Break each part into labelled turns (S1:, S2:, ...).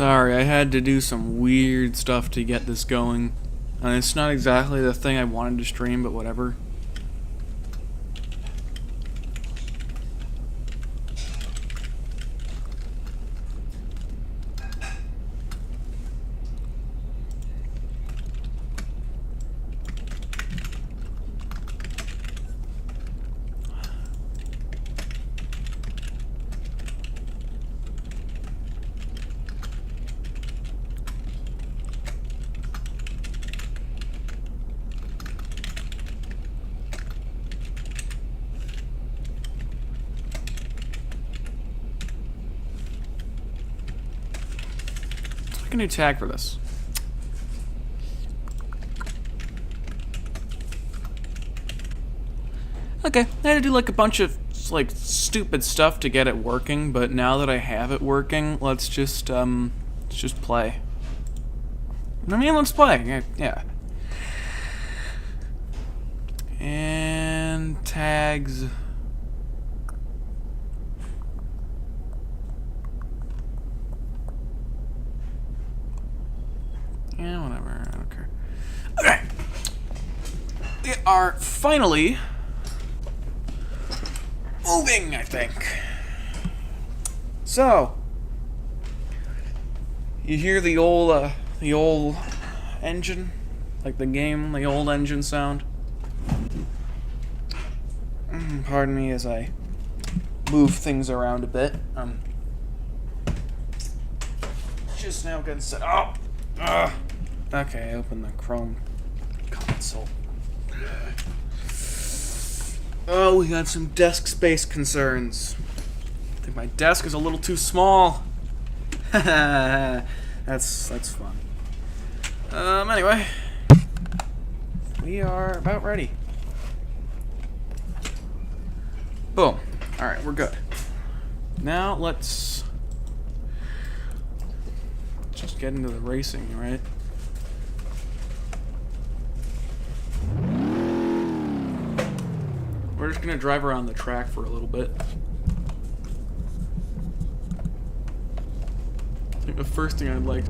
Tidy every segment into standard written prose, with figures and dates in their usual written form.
S1: Sorry, I had to do some weird stuff to get this going. And it's not exactly the thing I wanted to stream, but whatever. Pick a new tag for this. Okay, I had to do like a bunch of like stupid stuff to get it working, but now that I have it working, let's just play. I mean, let's play. Yeah. And tags. Yeah, whatever. I don't care. Okay. We are finally moving, I think. So, you hear the old engine, like the game, the old engine sound. Pardon me as I move things around a bit. Just now getting set up. Okay, open the Chrome console. Oh, we got some desk space concerns. I think my desk is a little too small. that's fun. Anyway, we are about ready. Boom. All right, we're good. Now let's just get into the racing, right? We're just gonna drive around the track for a little bit. I think the first thing I'd like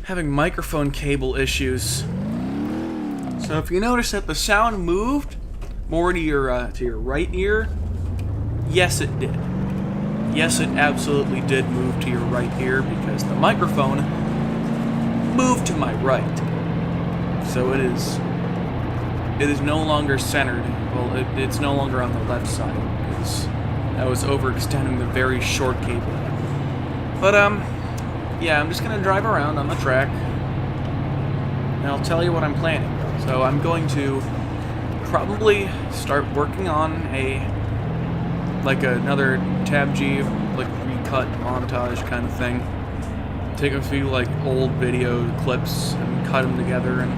S1: having microphone cable issues. So if you notice that the sound moved more to your right ear, yes it did. Yes, it absolutely did move to your right ear because the microphone moved to my right. So it is no longer centered. Well, it's no longer on the left side because I was overextending the very short cable. But yeah, I'm just going to drive around on the track, and I'll tell you what I'm planning. So I'm going to probably start working on another Tab G, like recut montage kind of thing. Take a few like old video clips and cut them together and,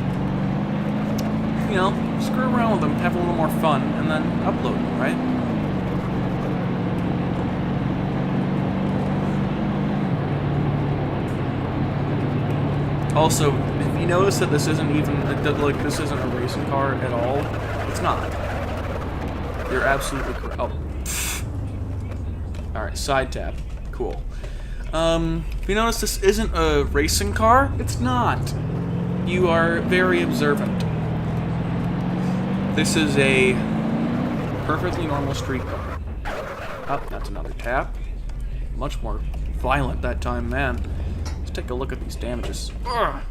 S1: you know, screw around with them, have a little more fun, and then upload them, right? Also, if you notice that this isn't even, this isn't a racing car at all, it's not. You're absolutely correct. Oh. Alright, side tab. Cool. If you notice this isn't a racing car, it's not. You are very observant. This is a Perfectly normal street car. Oh, that's another tap. Much more violent that time, man. Let's take a look at these damages. Ugh.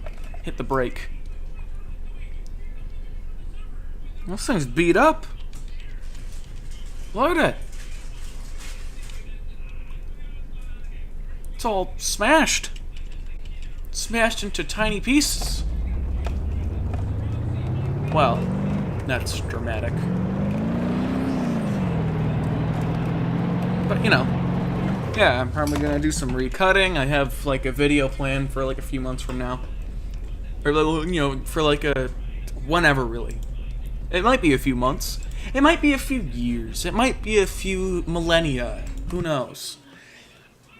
S1: Hit the brake. This thing's beat up. Look at it. It's all smashed. Smashed into tiny pieces. Well, that's dramatic. But, you know, yeah, I'm probably gonna do some recutting. I have, like, a video planned for, like, a few months from now. Or, you know, for, like, whenever, really. It might be a few months. It might be a few years. It might be a few millennia. Who knows?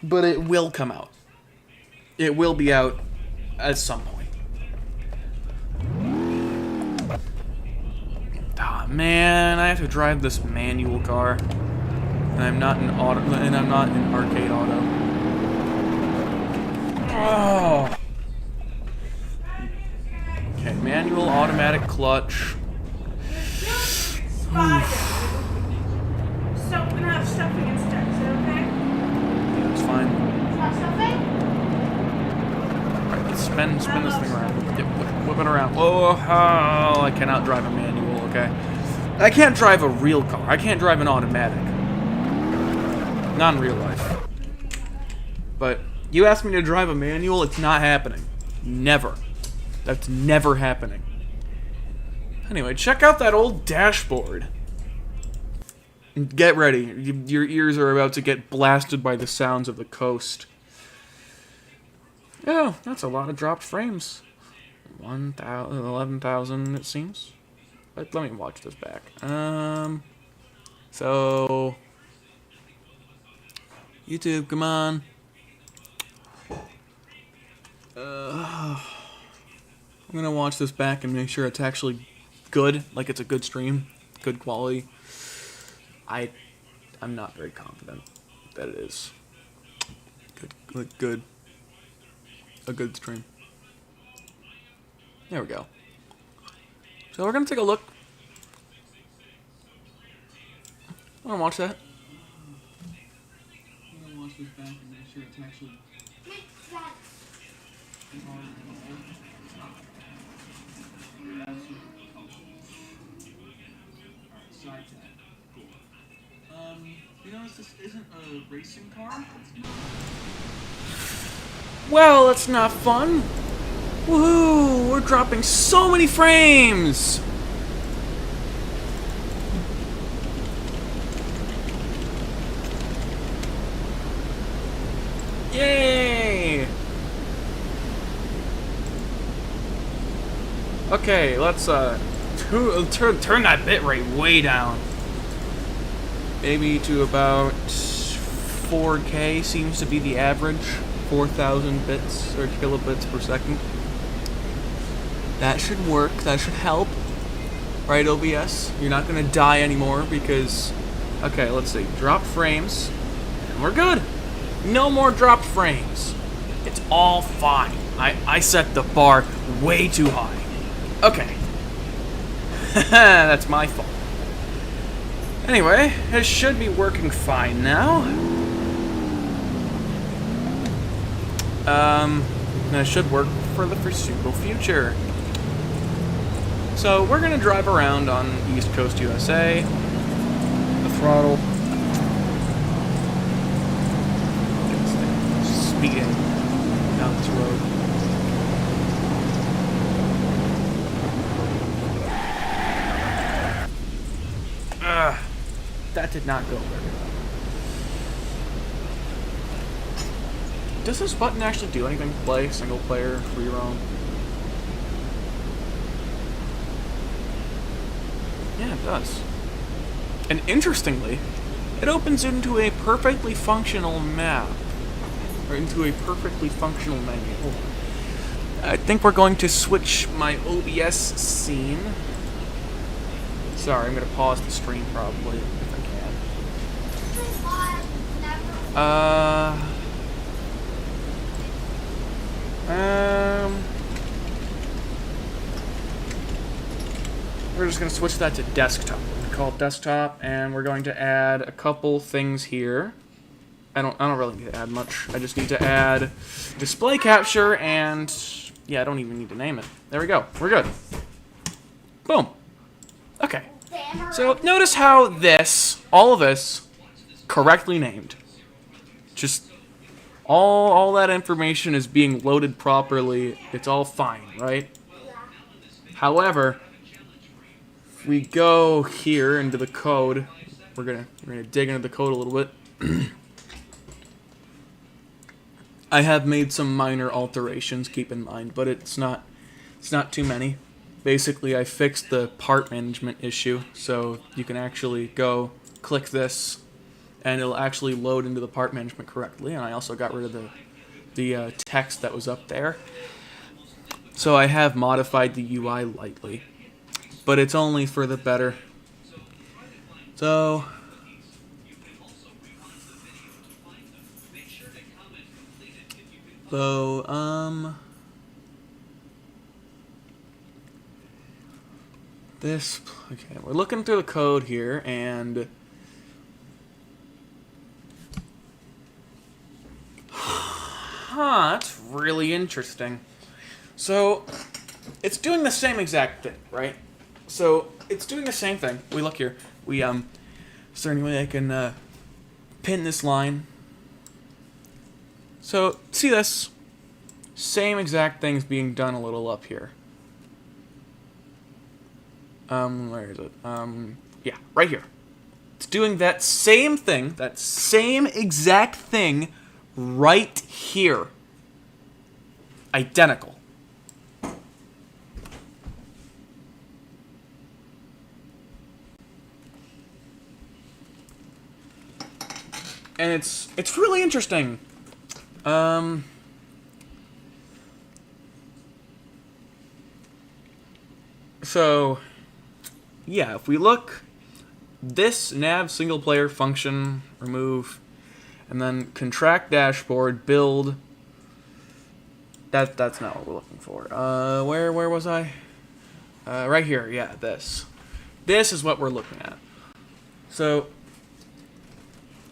S1: But it will come out. It will be out at some point. Ah, man, I have to drive this manual car. And I'm not in auto, and I'm not in arcade auto. Oh. Okay, manual, automatic, clutch.
S2: So we're gonna have stuffing instead, is that okay?
S1: Yeah, that's fine.
S2: Want stuffing?
S1: Alright, let's spin this thing around. Yep, whip it around. Whoa, oh, I cannot drive a manual, okay? I can't drive a real car. I can't drive an automatic. Not in real life. But you ask me to drive a manual, it's not happening. Never. That's never happening. Anyway, check out that old dashboard. And get ready. Your ears are about to get blasted by the sounds of the coast. Oh, that's a lot of dropped frames. 11,000 it seems. Let me watch this back. So... YouTube, come on. I'm gonna watch this back and make sure it's actually good, like it's a good stream, good quality. I'm not very confident that it is good. A good stream. There we go. So we're gonna take a look. I wanna watch that. I'm gonna watch this back and make sure it's actually side tag. Cool. You notice this isn't a racing car? Well, that's not fun. Woohoo! We're dropping so many frames! Yay! Okay, let's turn that bitrate way down. Maybe to about 4K seems to be the average. 4,000 bits or kilobits per second. That should work. That should help. Right, OBS? You're not gonna die anymore because... Okay, let's see. Drop frames. And we're good. No more dropped frames. It's all fine. I set the bar way too high. Okay. That's my fault. Anyway, it should be working fine now. And it should work for the foreseeable future. So we're gonna drive around on East Coast USA. The throttle. Speeding down this road. That did not go very well. Does this button actually do anything to play single player, free roam? Yeah, it does. And interestingly, it opens into a perfectly functional map. Or into a perfectly functional menu. I think we're going to switch my OBS scene. Sorry, I'm going to pause the stream probably if I can. We're just going to switch that to desktop. call it desktop, and we're going to add a couple things here. I don't really need to add much. I just need to add display capture, and yeah, I don't even need to name it. There we go. We're good. Boom. Okay. So notice how all of this, correctly named. Just all that information is being loaded properly. It's all fine, right? However, if we go here into the code, we're gonna dig into the code a little bit. I have made some minor alterations, keep in mind, but it's not too many. Basically, I fixed the part management issue, so you can actually go click this, and it'll actually load into the part management correctly. And I also got rid of the text that was up there. So I have modified the UI lightly, but it's only for the better. So this, okay, we're looking through the code here, and that's really interesting. So it's doing the same exact thing, right? So it's doing the same thing. We look here. We is there any way I can pin this line? So see this? Same exact thing's being done a little up here. Where is it? Yeah, right here. It's doing that same thing, that same exact thing right here. Identical. And it's really interesting. So yeah, if we look, this nav single player function, remove, and then contract dashboard, build. That's not what we're looking for. Where was I? Right here, yeah, this. This is what we're looking at. So,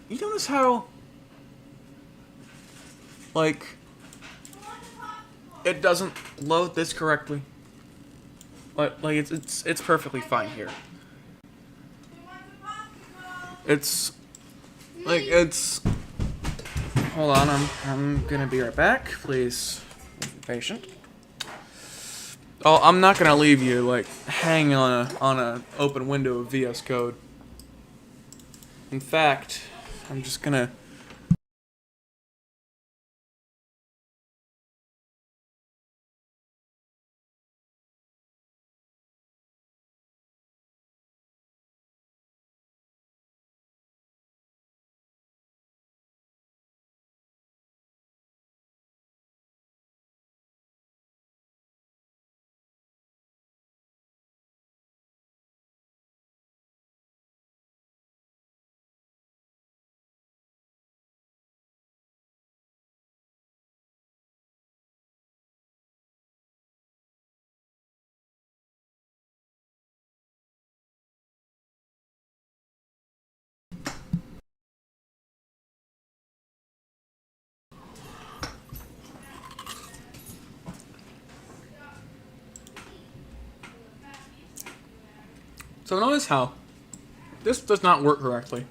S1: you notice how, like, it doesn't load this correctly? Like it's perfectly fine here. It's like hold on, I'm gonna be right back. Please be patient. Oh, I'm not gonna leave you like hanging on a open window of VS Code. In fact, I'm just gonna So notice how this does not work correctly.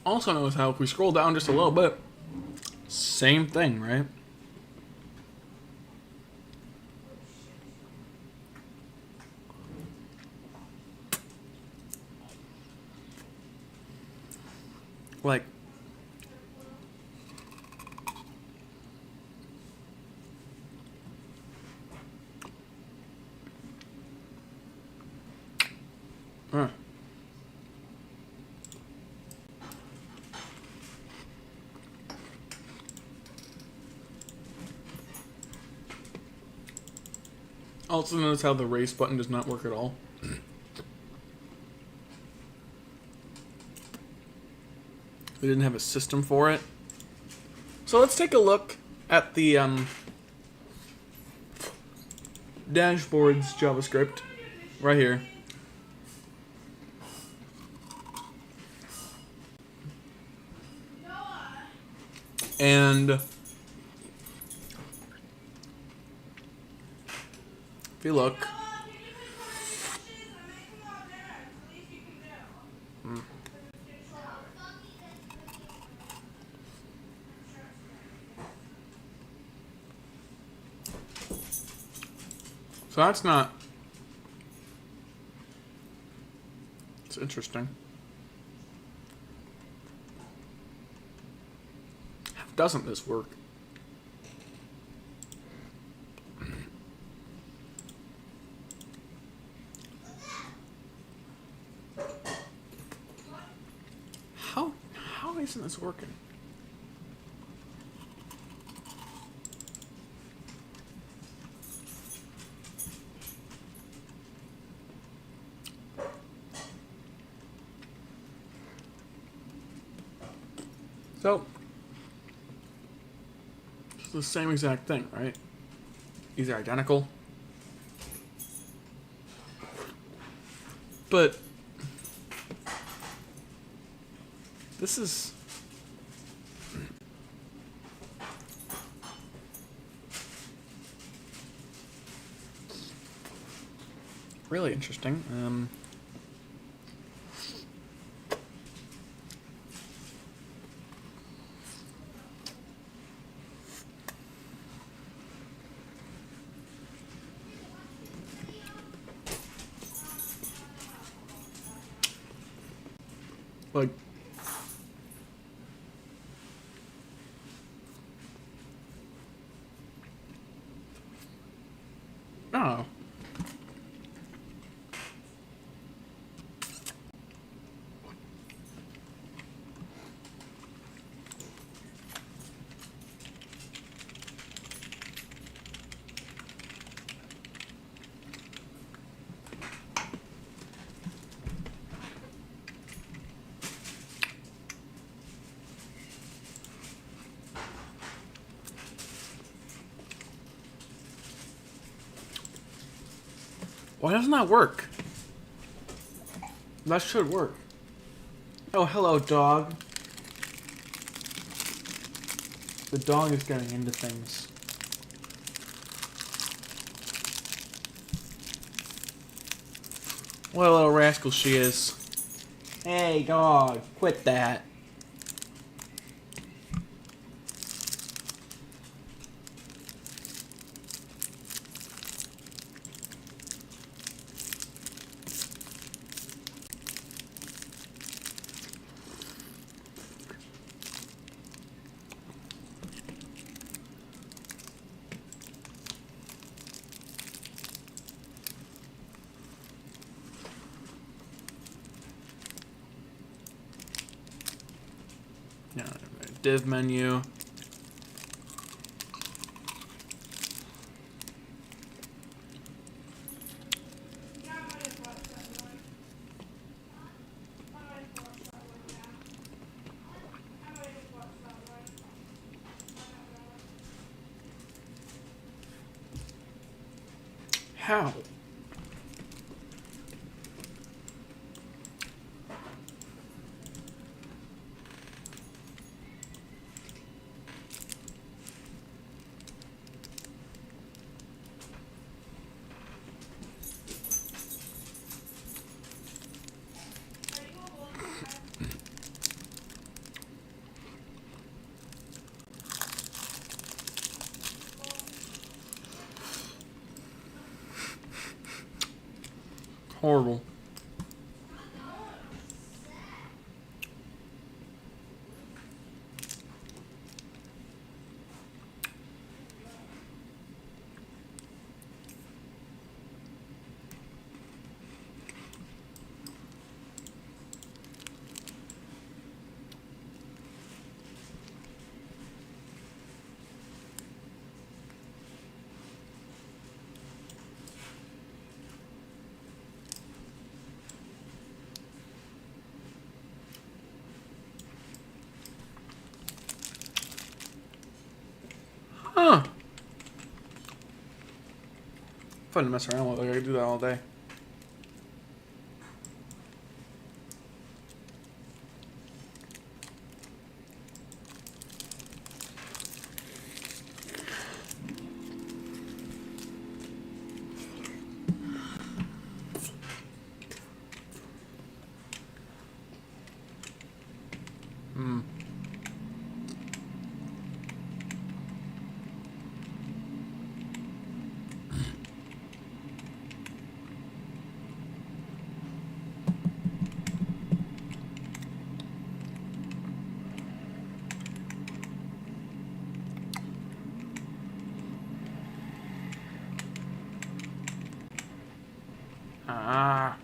S1: Also notice how if we scroll down just a little bit, same thing, right? Like, Also notice how the race button does not work at all. They didn't have a system for it. So let's take a look at the dashboard's JavaScript right here. And if you look, so that's not. It's interesting. How doesn't this work? How isn't this working? So, it's the same exact thing, right? These are identical. But this is really interesting. Like, oh. Why doesn't that work? That should work. Oh, hello, dog. The dog is getting into things. What a little rascal she is. Hey, dog, quit that. No, div menu. How? Horrible. Fun to mess around with. Like, I could do that all day. Ah.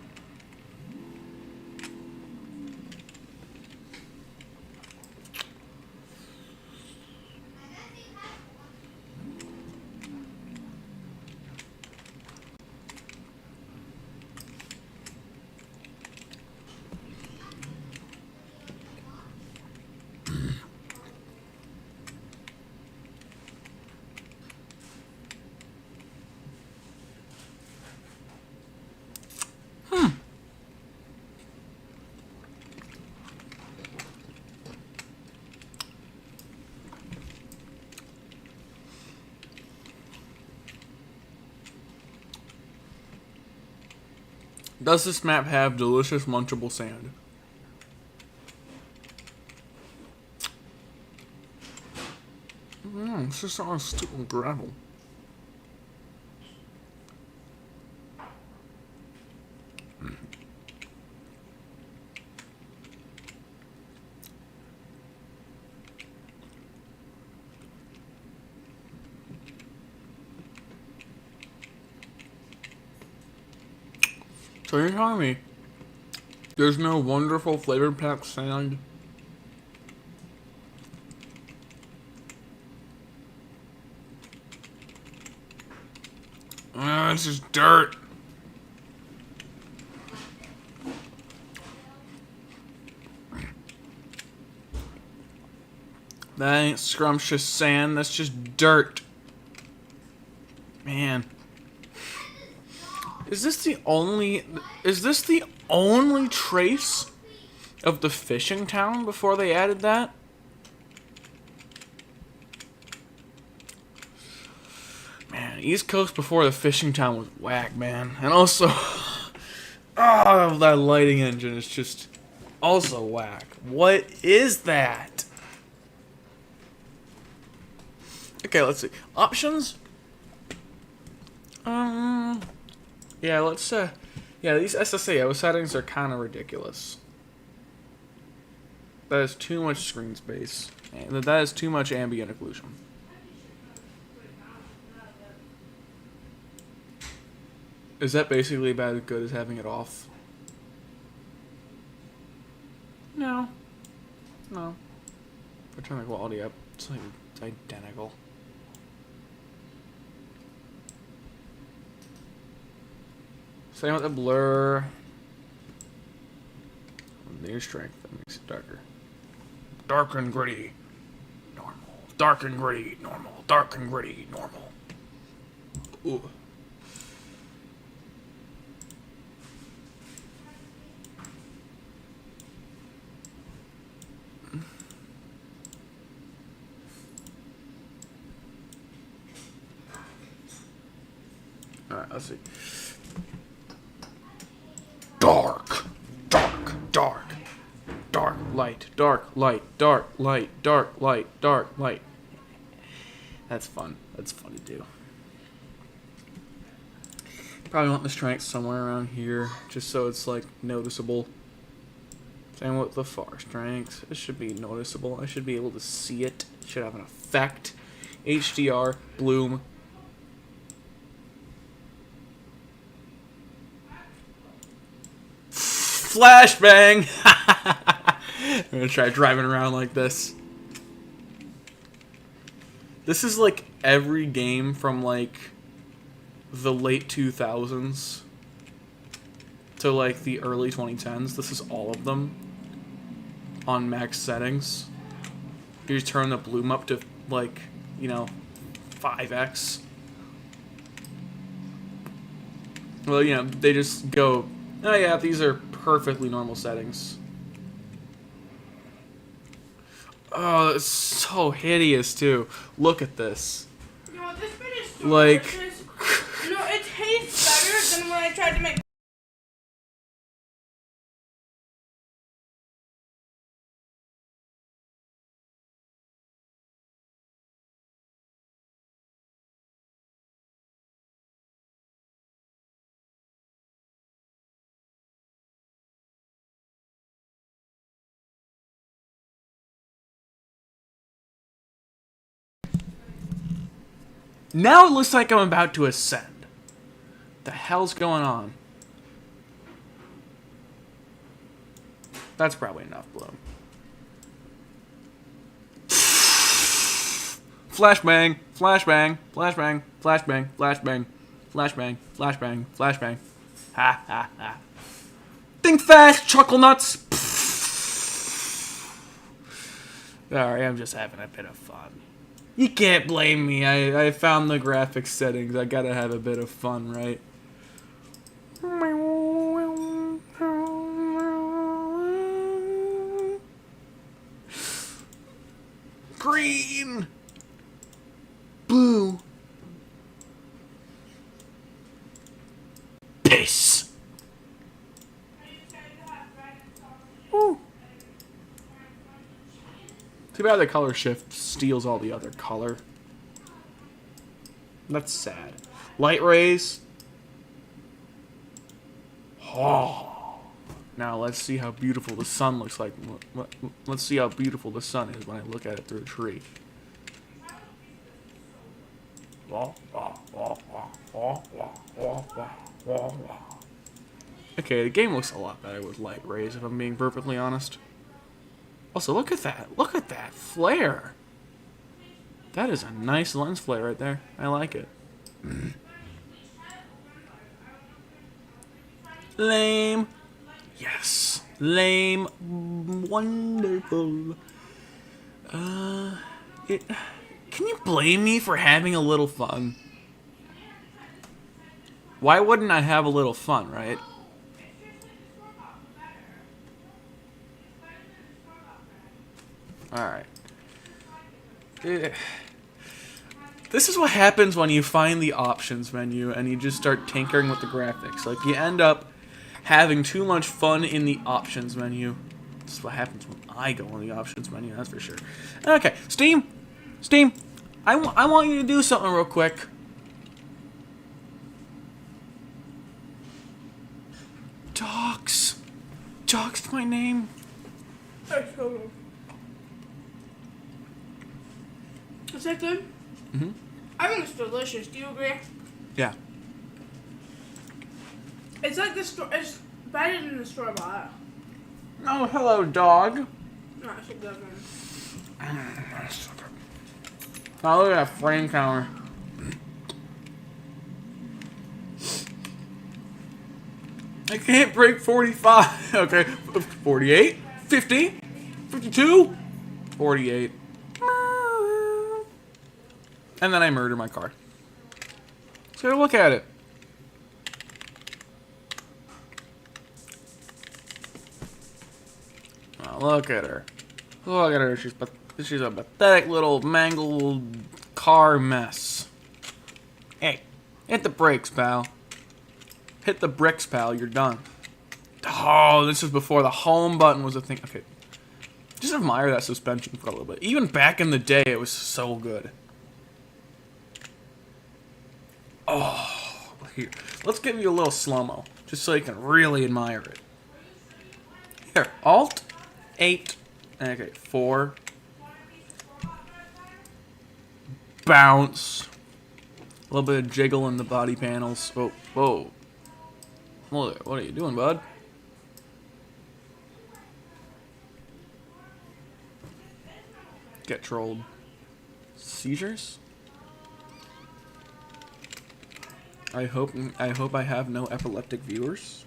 S1: Does this map have delicious munchable sand? It's just all stupid gravel. So you're telling me there's no wonderful flavored packed sand? It's just dirt. That ain't scrumptious sand, that's just dirt. Man. Is this the only trace of the fishing town before they added that? Man, East Coast before the fishing town was whack, man. And also, that lighting engine is just also whack. What is that? Okay, let's see. Options? Yeah, let's, yeah, these SSAO settings are kind of ridiculous. That is too much screen space. And that is too much ambient occlusion. Is that basically about as good as having it off? No. No. If I turn the quality up, it's like it's identical. Same with the blur. Near strength, that makes it darker. Dark and gritty. Normal. Dark and gritty. Normal. Dark and gritty. Normal. Ooh. Alright, let's see. Dark, dark, dark, dark, light, dark, light, dark, light, dark, light, dark, light. That's fun. That's fun to do. Probably want the strength somewhere around here, just so it's like noticeable. Same with the far strength. It should be noticeable. I should be able to see it. It should have an effect. HDR, bloom. Flashbang! I'm gonna try driving around like this. This is like every game from like the late 2000s to like the early 2010s. This is all of them on max settings. You turn the bloom up to like, you know, 5x. Well, you know, they just go, oh yeah, these are perfectly normal settings. Oh, it's so hideous too. Look at this.
S2: You know, this bit is so
S1: Like,
S2: delicious. You know, it tastes better than when I tried to make.
S1: now it looks like I'm about to ascend. The hell's going on? That's probably enough bloom. Flashbang, flashbang, flashbang, flashbang, flashbang, flashbang, flashbang, flashbang. Ha ha ha. Think fast, chuckle nuts. Alright, I'm just having a bit of fun. You can't blame me. I found the graphics settings. I gotta have a bit of fun, right? Green! Blue! Peace! Ooh. Too bad the color shift steals all the other color. That's sad. Light rays. Oh. Now let's see how beautiful the sun looks like. Let's see how beautiful the sun is when I look at it through a tree. Okay, the game looks a lot better with light rays, if I'm being perfectly honest. Also, look at that. Look at that flare. That is a nice lens flare right there. I like it. Lame. Yes. Lame. Wonderful. Can you blame me for having a little fun? Why wouldn't I have a little fun, right? Alright. This is what happens when you find the options menu and you just start tinkering with the graphics. Like, you end up having too much fun in the options menu. This is what happens when I go on the options menu, that's for sure. Okay, Steam! Steam! I want you to do something real quick. Dogs! Dogs, my name.
S2: Is that good?
S1: Mm-hmm.
S2: I think it's delicious. Do you agree?
S1: Yeah.
S2: It's like the store. It's better than the store bought.
S1: Oh, hello, dog.
S2: No, it's a good one.
S1: Oh, look at that frame counter. I can't break 45. Okay, 48, 50, 52, 48. And then I murder my car. So look at it. Oh, look at her. Look at her. She's a pathetic little mangled car mess. Hey, hit the brakes, pal. Hit the bricks, pal. You're done. Oh, this is before the home button was a thing. Okay. Just admire that suspension for a little bit. Even back in the day, it was so good. Oh, here. Let's give you a little slow-mo, just so you can really admire it. Here, Alt, 8, okay, 4. Bounce. A little bit of jiggle in the body panels. Oh, whoa. What are you doing, bud? Get trolled. Seizures? I hope I have no epileptic viewers.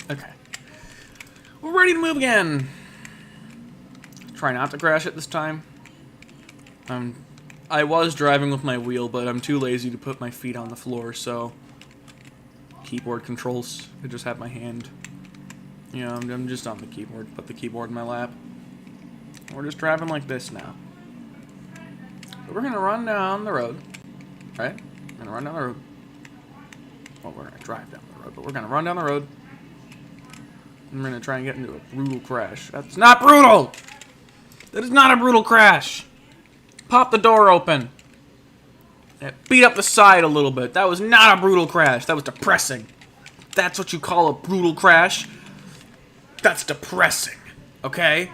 S1: Okay. We're ready to move again. Try not to crash it this time. I was driving with my wheel, but I'm too lazy to put my feet on the floor, so keyboard controls. I just have my hand. You know, I'm just on the keyboard. Put the keyboard in my lap. We're just driving like this now. So we're gonna run down the road, right? We're gonna run down the road. Well, we're gonna drive down the road, but we're gonna run down the road. And we're gonna try and get into a brutal crash. That's not brutal! That is not a brutal crash! Pop the door open. Beat up the side a little bit. That was not a brutal crash. That was depressing. That's what you call a brutal crash. That's depressing. Okay?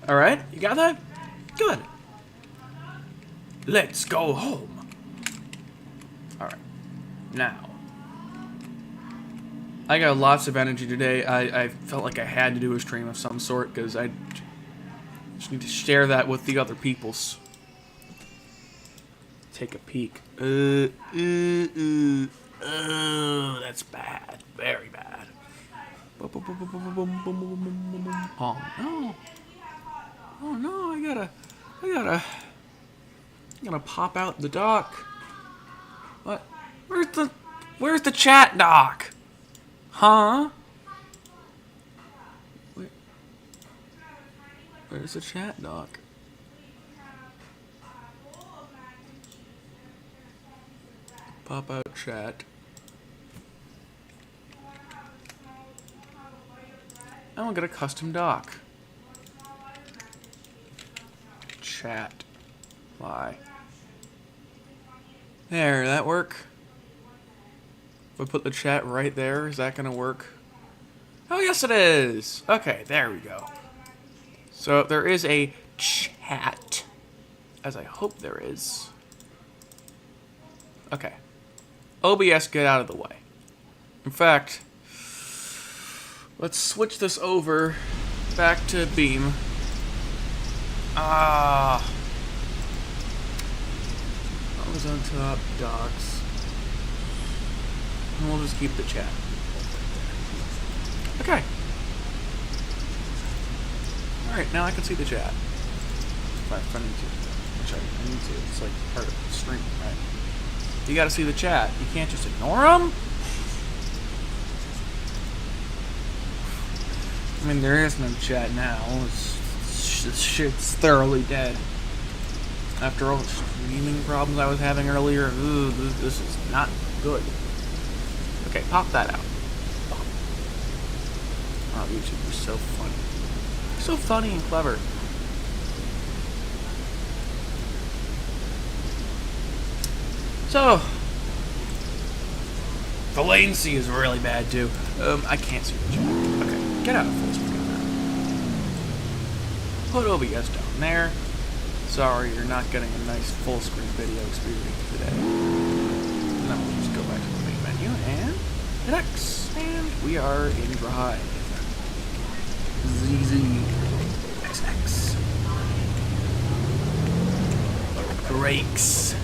S1: Alright? You got that? Good. Let's go home. Alright. Now. I got lots of energy today. I felt like I had to do a stream of some sort because I just need to share that with the other peoples. Take a peek. Oh, that's bad. Very bad. Oh no. Oh no, I gotta pop out the dock. What? Where's the chat dock? Huh? Where's the chat dock? Pop out chat. I don't get a custom dock. Chat. Why? There, that work? If I put the chat right there, is that gonna work? Oh yes it is! Okay, there we go. So there is a chat. As I hope there is. Okay. OBS, get out of the way. In fact, let's switch this over back to Beam. I was on top, docs. And we'll just keep the chat. Okay. Alright, now I can see the chat. If I need to. Which I need to. It's like part of the stream, right? You gotta see the chat. You can't just ignore them? I mean, there is no chat now. This shit's thoroughly dead. After all the streaming problems I was having earlier, ooh, this is not good. Okay, pop that out. Oh, YouTube is so funny. So funny and clever. So, the latency is really bad too. I can't see the chat. Okay, get out of full screen now. Put OBS down there. Sorry, you're not getting a nice full screen video experience today. Now we'll just go back to the main menu and hit X, and we are in drive. ZZXX. Brakes.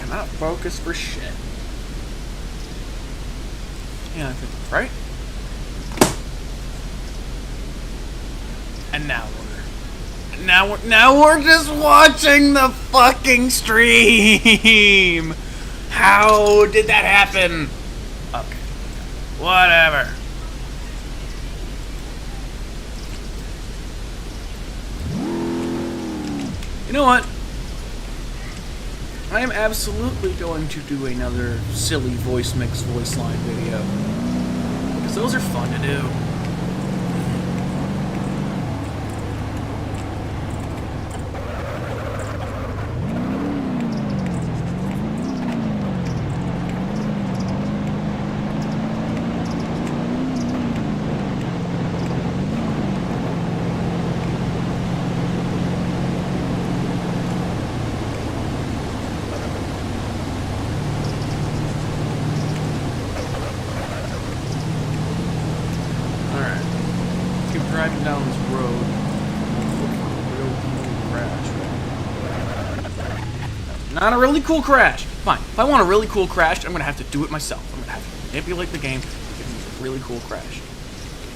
S1: Not focus for shit. Yeah, I think that's right. And now we're just watching the fucking stream. How did that happen? Okay, whatever. You know what? I am absolutely going to do another silly voice mix voice line video. Because those are fun to do. Driving down this road, real cool crash. Not a really cool crash. Fine. If I want a really cool crash, I'm gonna have to do it myself. I'm gonna have to manipulate the game to give me a really cool crash.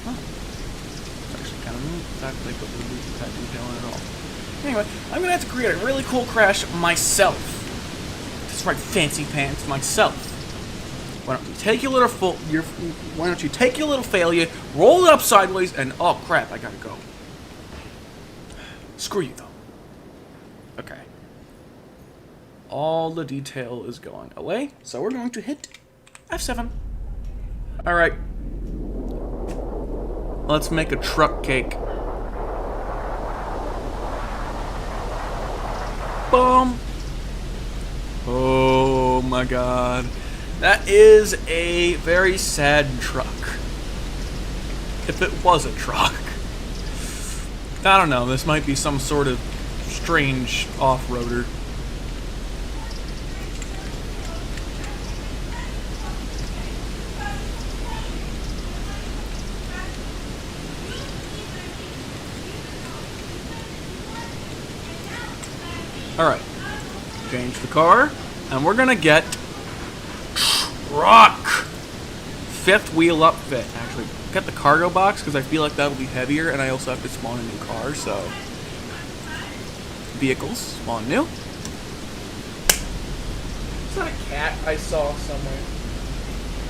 S1: Huh. It's actually kind of neat. In fact, they put that detail in it all. Anyway, I'm gonna have to create a really cool crash myself. That's right, fancy pants, myself. Why don't you take your little why don't you take your little failure, roll it up sideways, and oh crap, I gotta go. Screw you though. Okay. All the detail is going away, so we're going to hit F7. Alright. Let's make a truck cake. Boom. Oh my god. That is a very sad truck. If it was a truck. I don't know, this might be some sort of strange off-roader. Alright. Change the car, and we're gonna get truck! Fifth wheel up fit. Actually, get the cargo box because I feel like that'll be heavier, and I also have to spawn a new car, so. Vehicles, spawn new. Is that a cat I saw somewhere?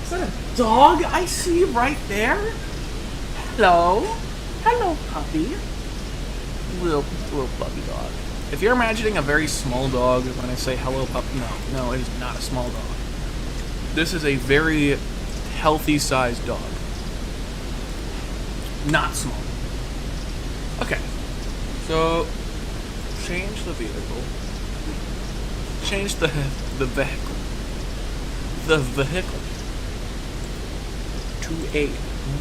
S1: Is that a dog I see right there? Hello? Hello, puppy. Little puppy dog. If you're imagining a very small dog when I say hello, puppy, no, it is not a small dog. This is a very healthy-sized dog. Not small. Okay. So, change the vehicle. Change the vehicle. The vehicle. To a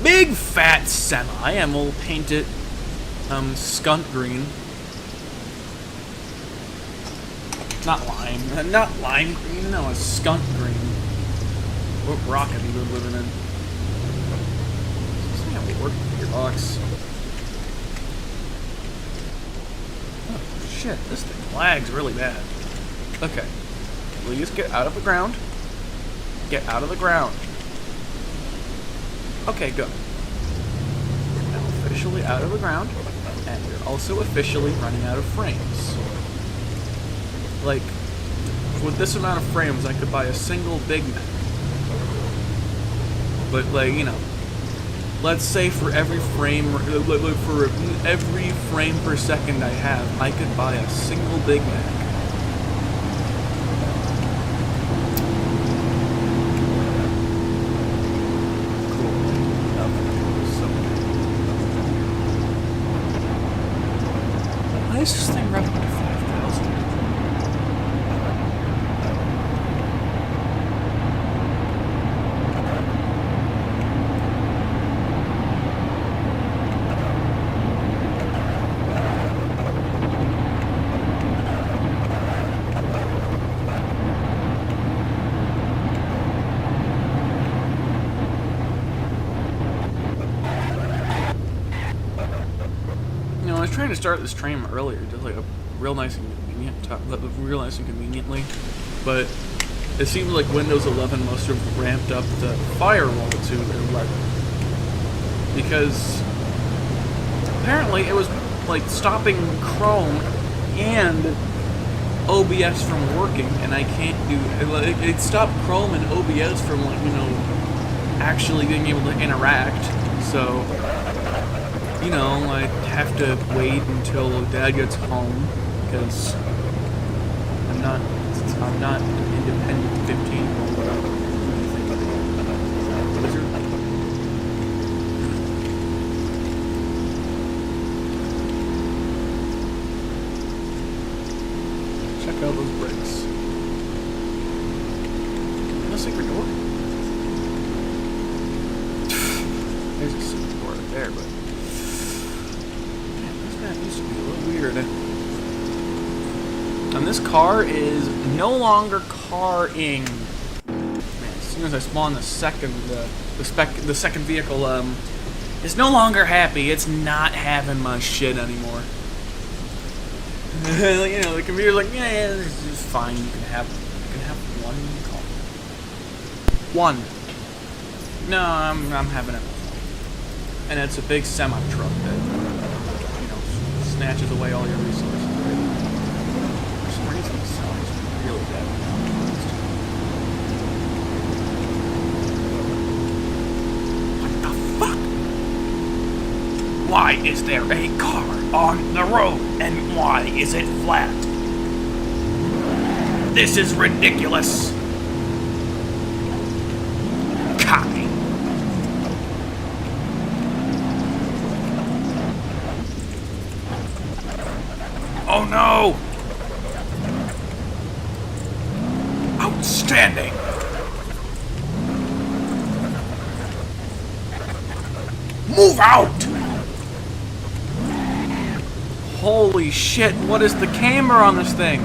S1: big fat semi, and we'll paint it skunk green. Not lime green, no, a skunk green. What rock have you been living in? This thing have a work gearbox. Oh shit, this thing lags really bad. Okay. Please get out of the ground. Get out of the ground. Okay, good. You're now officially out of the ground, and you're also officially running out of frames. Like, with this amount of frames, I could buy a single Big Mac. But, like, you know, let's say for every frame per second I have, I could buy a single Big Mac. Cool. Why is this thing running to 5,000? I was trying to start this train earlier, just like a real nice and conveniently, but it seems like Windows 11 must have ramped up the firewall to 11, because apparently it was like stopping Chrome and OBS from working, and I can't do it. Stopped Chrome and OBS from, like, you know, actually being able to interact. So, you know, I have to wait until Dad gets home, because I'm not an independent 15-year-old. There's a super door right there, but man, this map used to be a little weird. And this car is no longer carring. Man, as soon as I spawn the second vehicle, it's no longer happy. It's not having my shit anymore. You know, the computer's like, yeah, this is fine. You can have one car. One. No, I'm having it. And it's a big semi truck that, you know, snatches away all your resources. For some reason, it sounds really bad. What the fuck? Why is there a car on the road, and why is it flat? This is ridiculous. Copy. Oh no! Outstanding! Move out! Holy shit, what is the camera on this thing?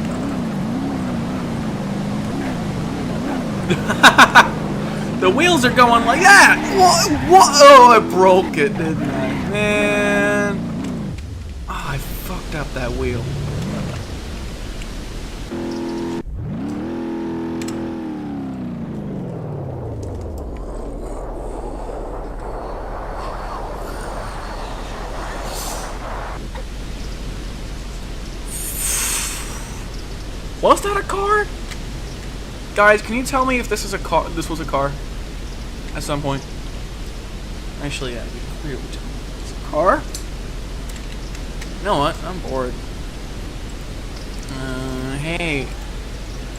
S1: The wheels are going like that! What? Oh, I broke it, didn't I? Man. Oh, I fucked up that wheel. Was that a car? Guys, can you tell me if this is a car? This was a car at some point. Actually, yeah, you can clearly tell me. It's a car. You know what? I'm bored. Hey.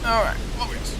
S1: All right. Focus.